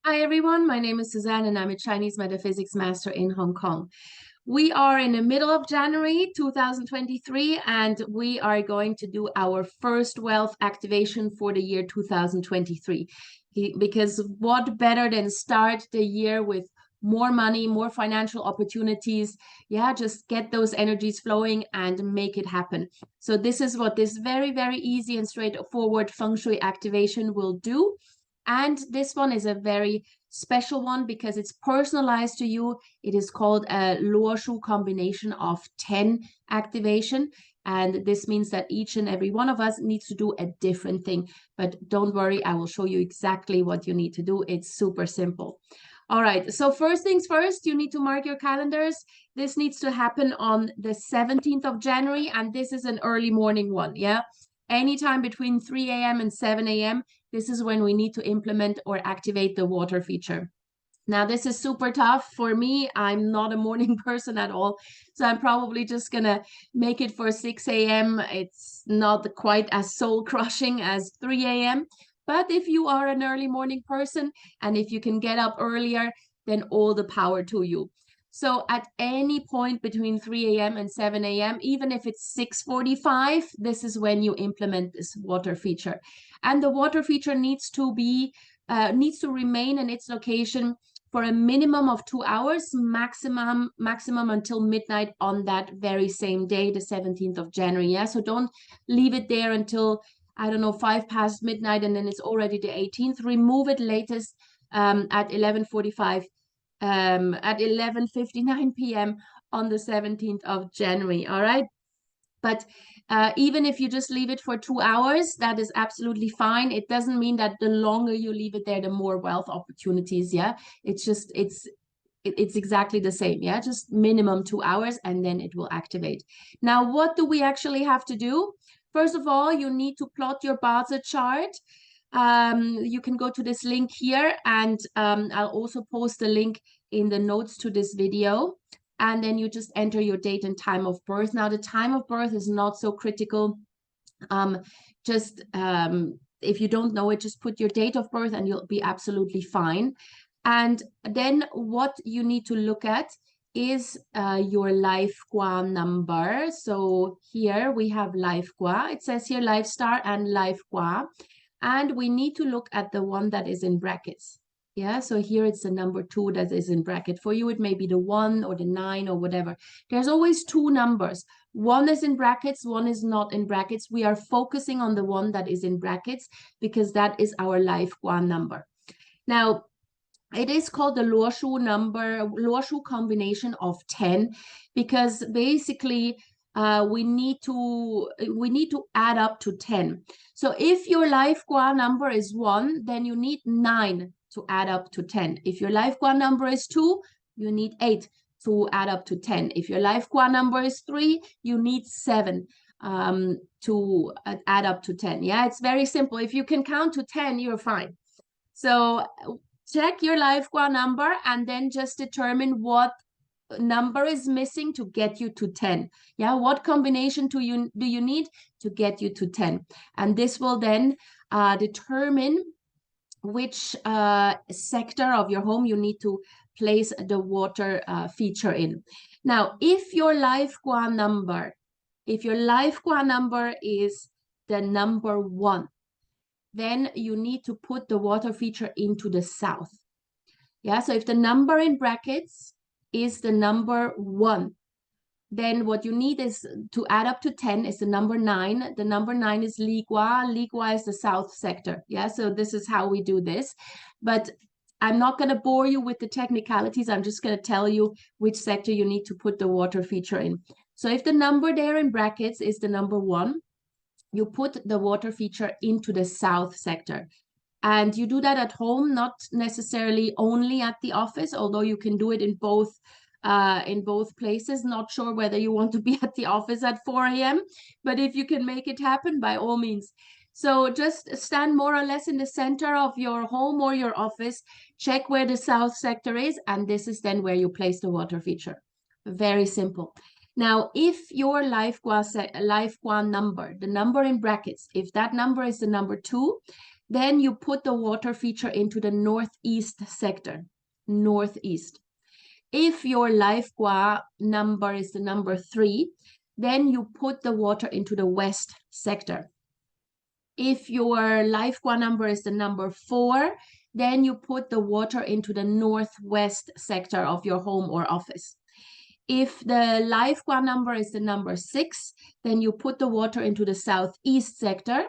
Hi everyone, my name is Suzanne and I'm a Chinese metaphysics master in Hong Kong. We are in the middle of January 2023 and we are going to do our first wealth activation for the year 2023. Because what better than start the year with more money, more financial opportunities. Yeah, just get those energies flowing and make it happen. So this is what this very, very easy and straightforward Feng Shui activation will do. And this one is a very special one because it's personalized to you. It is called a Luo Shu combination of 10 activation. And this means that each and every one of us needs to do a different thing. But don't worry, I will show you exactly what you need to do. It's super simple. All right, so first things first, you need to mark your calendars. This needs to happen on the 17th of January, and this is an early morning one, yeah? Anytime between 3 a.m. and 7 a.m., this is when we need to implement or activate the water feature. Now, this is super tough for me. I'm not a morning person at all. So I'm probably just going to make it for 6 a.m. It's not quite as soul crushing as 3 a.m. But if you are an early morning person and if you can get up earlier, then all the power to you. So at any point between 3 a.m. and 7 a.m., even if it's 6:45, this is when you implement this water feature. And the water feature needs to remain in its location for a minimum of 2 hours, maximum until midnight on that very same day, the 17th of January. Yeah, so don't leave it there until, I don't know, 5 past midnight and then it's already the 18th. Remove it latest at 11:45, at 11:59 p.m. on the 17th of January. All right. But even if you just leave it for 2 hours, that is absolutely fine. It doesn't mean that the longer you leave it there, the more wealth opportunities. Yeah, it's exactly the same. Yeah, just minimum 2 hours and then it will activate. Now, what do we actually have to do? First of all, you need to plot your Bazi chart. You can go to this link here and I'll also post the link in the notes to this video. And then you just enter your date and time of birth. Now, the time of birth is not so critical. If you don't know it, just put your date of birth and you'll be absolutely fine. And then what you need to look at is your life gua number. So here we have life gua. It says here life star and life gua. And we need to look at the one that is in brackets. Yeah, so here it's the number 2 that is in bracket. For you, it may be the 1 or the 9 or whatever. There's always 2 numbers. One is in brackets, one is not in brackets. We are focusing on the one that is in brackets because that is our life gua number. Now, it is called the Luo Shu combination of 10 because basically we need to add up to 10. So if your life gua number is 1, then you need 9 to add up to 10. If your life gua number is 2, you need 8 to add up to 10. If your life gua number is 3, you need 7 to add up to 10. Yeah, it's very simple. If you can count to 10, you're fine. So check your life gua number and then just determine what number is missing to get you to 10. Yeah, what combination do you need to get you to 10? And this will then determine which sector of your home you need to place the water feature in. Now, if your life gua number is the number 1, then you need to put the water feature into the south. Yeah, so if the number in brackets is the number 1, then what you need is to add up to 10 is the number 9. The number 9 is Li Gua. Li Gua is the south sector. Yeah, so this is how we do this. But I'm not going to bore you with the technicalities. I'm just going to tell you which sector you need to put the water feature in. So if the number there in brackets is the number 1, you put the water feature into the south sector. And you do that at home, not necessarily only at the office, although you can do it in both places. Not sure whether you want to be at the office at 4 a.m., but if you can make it happen, by all means. So just stand more or less in the center of your home or your office, check where the south sector is, and this is then where you place the water feature. Very simple. Now, if your life gua number, the number in brackets, if that number is the number 2, Then you put the water feature into the northeast sector, northeast. If your life gua number is the number 3, then you put the water into the west sector. If your life gua number is the number 4, then you put the water into the northwest sector of your home or office. If the life gua number is the number 6, then you put the water into the southeast sector.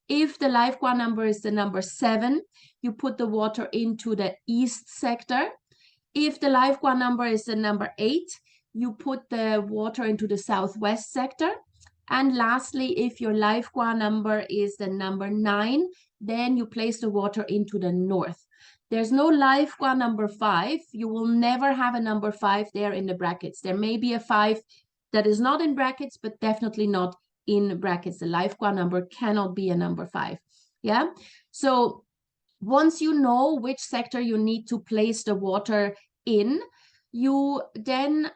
If the life gua number is the number 7, you put the water into the east sector. If the life gua number is the number 8, you put the water into the southwest sector. And lastly, if your life gua number is the number 9, then you place the water into the north. There's no life gua number 5. You will never have a number 5 there in the brackets. There may be a 5 that is not in brackets, but definitely not in brackets. The life gua number cannot be a number 5. Yeah. So once you know which sector you need to place the water in, you then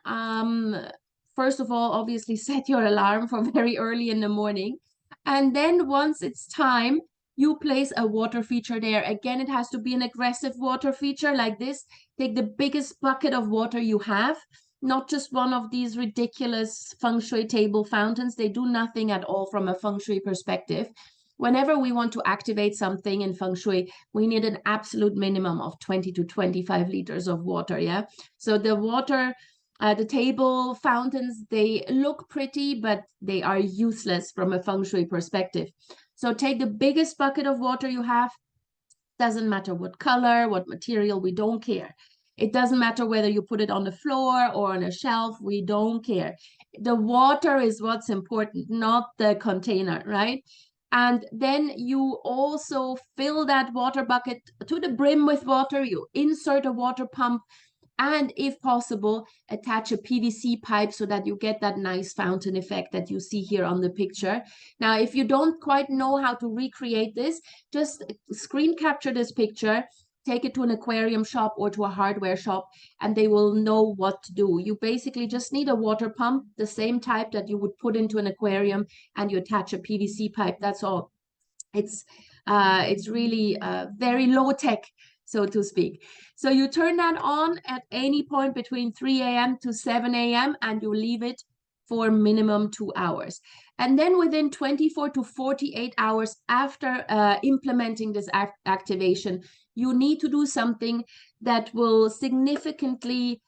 first of all, obviously set your alarm for very early in the morning. And then once it's time, you place a water feature there. Again, it has to be an aggressive water feature like this. Take the biggest bucket of water you have, not just one of these ridiculous Feng Shui table fountains. They do nothing at all from a Feng Shui perspective. Whenever we want to activate something in Feng Shui, we need an absolute minimum of 20 to 25 liters of water, yeah? So the water, the table fountains, they look pretty, but they are useless from a Feng Shui perspective. So take the biggest bucket of water you have. Doesn't matter what color, what material, we don't care. It doesn't matter whether you put it on the floor or on a shelf, we don't care. The water is what's important, not the container, right? And then you also fill that water bucket to the brim with water. You insert a water pump, and if possible, attach a PVC pipe so that you get that nice fountain effect that you see here on the picture. Now, if you don't quite know how to recreate this, just screen capture this picture, take it to an aquarium shop or to a hardware shop, and they will know what to do. You basically just need a water pump, the same type that you would put into an aquarium, and you attach a PVC pipe. That's all. It's really very low tech, so to speak. So you turn that on at any point between 3 a.m. to 7 a.m. and you leave it for minimum 2 hours. And then within 24 to 48 hours after implementing this activation, you need to do something that will significantly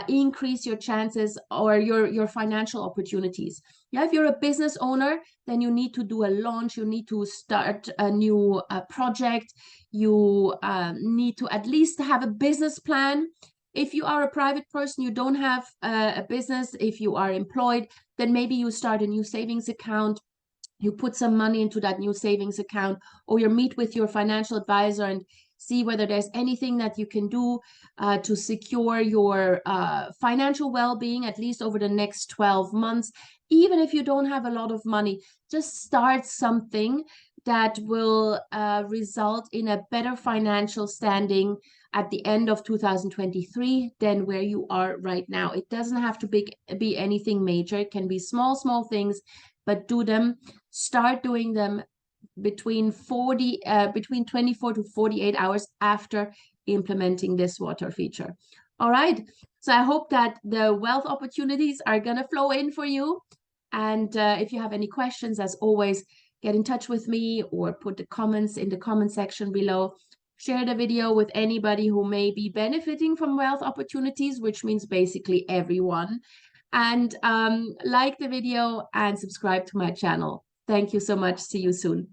increase your chances or your financial opportunities. Yeah, if you're a business owner, then you need to do a launch, you need to start a new project, you need to at least have a business plan. If you are a private person, you don't have a business, if you are employed, then maybe you start a new savings account, you put some money into that new savings account, or you meet with your financial advisor and see whether there's anything that you can do to secure your financial well-being, at least over the next 12 months. Even if you don't have a lot of money, just start something that will result in a better financial standing at the end of 2023 than where you are right now. It doesn't have to be anything major. It can be small things, but do them. Start doing them between 24 to 48 hours after implementing this water feature. All right. So I hope that the wealth opportunities are going to flow in for you. And if you have any questions, as always, get in touch with me or put the comments in the comment section below. Share the video with anybody who may be benefiting from wealth opportunities, which means basically everyone. And like the video and subscribe to my channel. Thank you so much. See you soon.